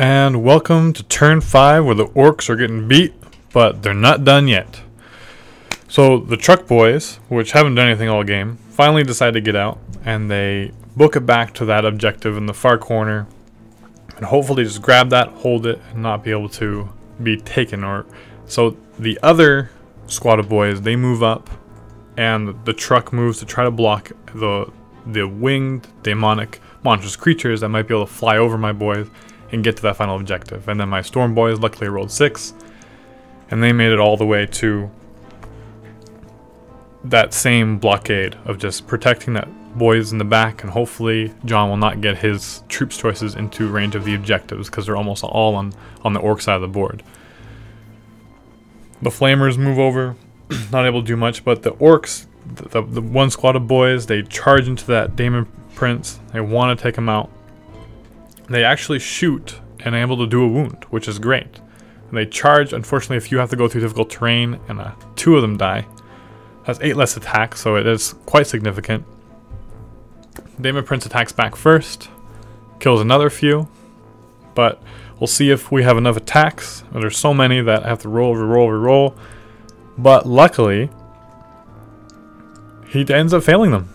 and welcome to turn 5 where the Orks are getting beat, but they're not done yet. So the truck boys, which haven't done anything all game, finally decide to get out, and they book it back to that objective in the far corner, and hopefully just grab that, hold it, and not be able to be taken. Or so the other squad of boys, they move up, and the truck moves to try to block the winged demonic monstrous creatures that might be able to fly over my boys and get to that final objective. And then my storm boys luckily rolled 6, and they made it all the way to that same blockade of just protecting that boys in the back, and hopefully John will not get his troops choices into range of the objectives because they're almost all on the orc side of the board. The flamers move over, not able to do much, but the orcs, the one squad of boys, they charge into that Daemon Prince. They want to take him out. They actually shoot and are able to do a wound, which is great. And they charge. Unfortunately, a few have to go through difficult terrain, and 2 of them die. Has 8 less attack, so it is quite significant. Daemon Prince attacks back first, kills another few, but we'll see if we have enough attacks. There's so many that I have to roll. But luckily, he ends up failing them.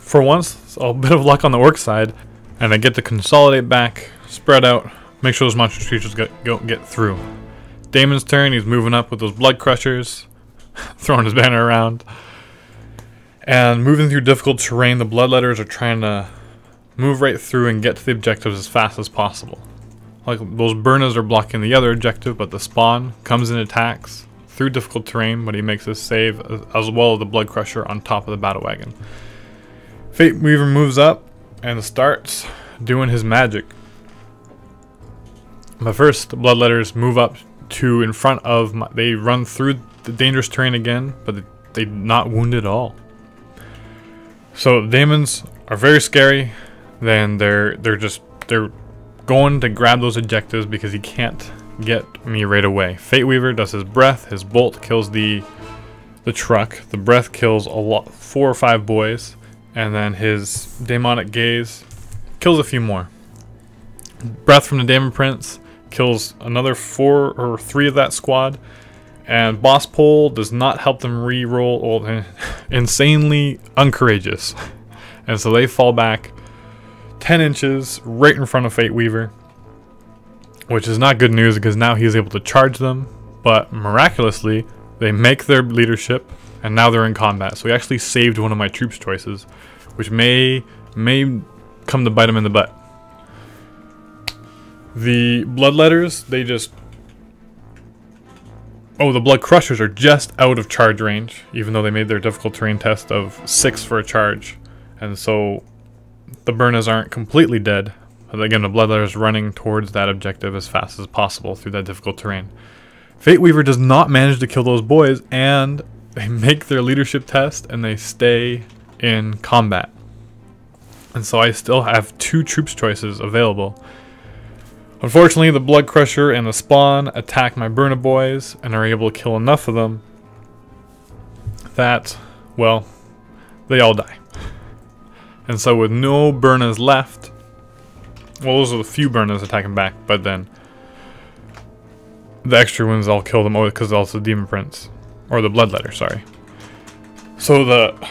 For once, a bit of luck on the orc side, and I get to consolidate back, spread out, make sure those monstrous creatures get through. Daemon's turn. He's moving up with those blood crushers, throwing his banner around, and moving through difficult terrain. The bloodletters are trying to move right through and get to the objectives as fast as possible. Like those burners are blocking the other objective, but the spawn comes in, attacks through difficult terrain, but he makes his save, as well as the blood crusher on top of the battle wagon. Fate Weaver moves up and starts doing his magic. But first, the bloodletters move up to in front of they run through the dangerous terrain again, but they're not wounded at all. So the Daemons are very scary. Then they're going to grab those objectives because he can't get me right away. Fate Weaver does his breath. His bolt kills the truck. The breath kills 4 or 5 boys, and then his demonic gaze kills a few more. Breath from the Daemon Prince kills another 4 or 3 of that squad, and Boss Pole does not help them re-roll. Insanely uncourageous, and so they fall back 10 inches right in front of Fate Weaver, which is not good news because now he's able to charge them, but miraculously they make their leadership, and now they're in combat. So he actually saved one of my troops choices, which may come to bite him in the butt. The bloodletters, the blood crushers are just out of charge range, even though they made their difficult terrain test of 6 for a charge, and so the burners aren't completely dead. But again, the bloodletters running towards that objective as fast as possible through that difficult terrain. Fate Weaver does not manage to kill those boys, and they make their leadership test and they stay in combat. And so I still have 2 troops choices available. Unfortunately, the blood crusher and the spawn attack my burner boys and are able to kill enough of them that, well, they all die. And so with no burners left, well, those are the few burners attacking back, but then the extra ones, I'll kill them because also the Demon Prince, or the Bloodletter, sorry. So the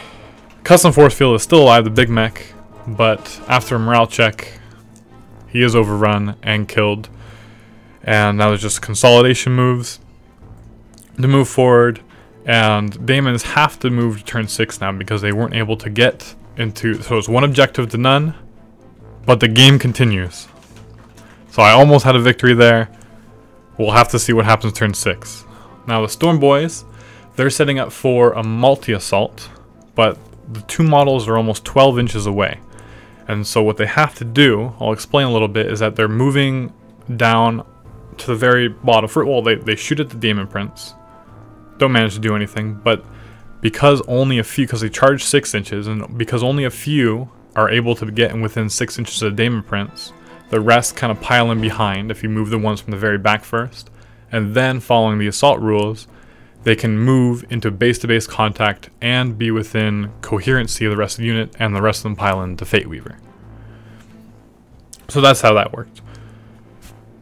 custom force field is still alive, the big mech, but after a morale check, he is overrun and killed. And now there's just consolidation moves to move forward, and Daemons have to move to turn 6 now because they weren't able to get into, so it's 1 objective to none, but the game continues. So I almost had a victory there. We'll have to see what happens turn 6. Now the Storm Boys, they're setting up for a multi-assault, but the 2 models are almost 12 inches away. And so what they have to do, I'll explain a little bit, is that they're moving down to the very bottom. Well, they shoot at the Daemon Prince, don't manage to do anything, but because they charge 6 inches, and because only a few are able to get within 6 inches of the Daemon Prince, the rest kind of pile in behind if you move the ones from the very back first. And then, following the assault rules, they can move into base-to-base contact and be within coherency of the rest of the unit, and the rest of them pile into Fate Weaver. So that's how that worked.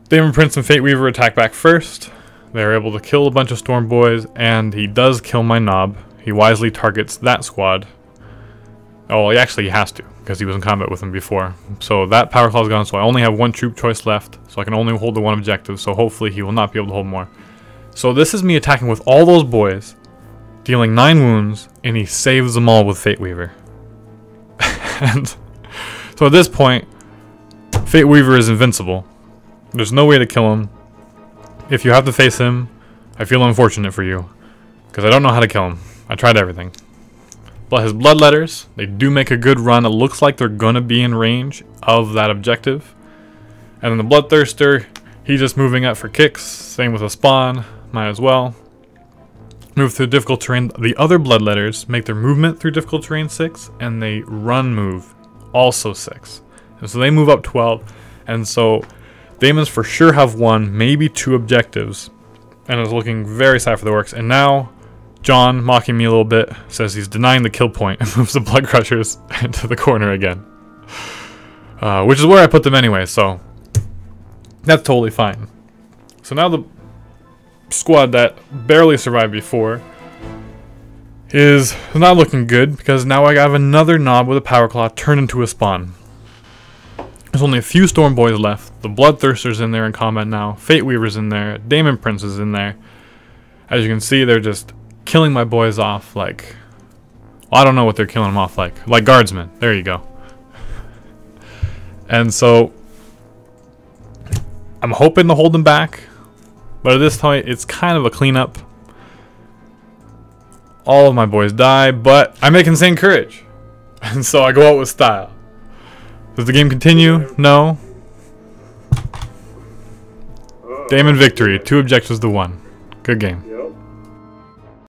Daemon Prince and Fate Weaver attack back first. They're able to kill a bunch of Storm Boys, and he does kill my Nob. He wisely targets that squad. Oh, well, he has to, because he was in combat with him before. So that Power Claw's gone, so I only have one troop choice left, so I can only hold the one objective, so hopefully he will not be able to hold more. So this is me attacking with all those boys, dealing 9 wounds, and he saves them all with Fate Weaver. And so at this point, Fate Weaver is invincible. There's no way to kill him. If you have to face him, I feel unfortunate for you, because I don't know how to kill him. I tried everything. But his Bloodletters, they do make a good run. It looks like they're going to be in range of that objective. And then the Bloodthirster, he's just moving up for kicks. Same with a Spawn, might as well. Move through difficult terrain. The other Bloodletters make their movement through difficult terrain 6, and they run move also 6. And so they move up 12, and so Daemons for sure have 1, maybe 2 objectives, and is looking very sad for the Orks. And now, John, mocking me a little bit, says he's denying the kill point and moves the Blood Crushers into the corner again. Which is where I put them anyway, so that's totally fine. So now the squad that barely survived before is not looking good, because now I have another Nob with a Power Claw turned into a Spawn. There's only a few Storm Boys left. The Bloodthirster's in there in combat now. Fate Weaver's in there. Daemon Prince is in there. As you can see, they're just killing my boys off like... Well, I don't know what they're killing them off like. Like guardsmen. There you go. And so... I'm hoping to hold them back. But at this point, it's kind of a cleanup. All of my boys die, but I make insane courage. And so I go out with style. Does the game continue? No. Daemon victory. 2 objectives to 1. Good game.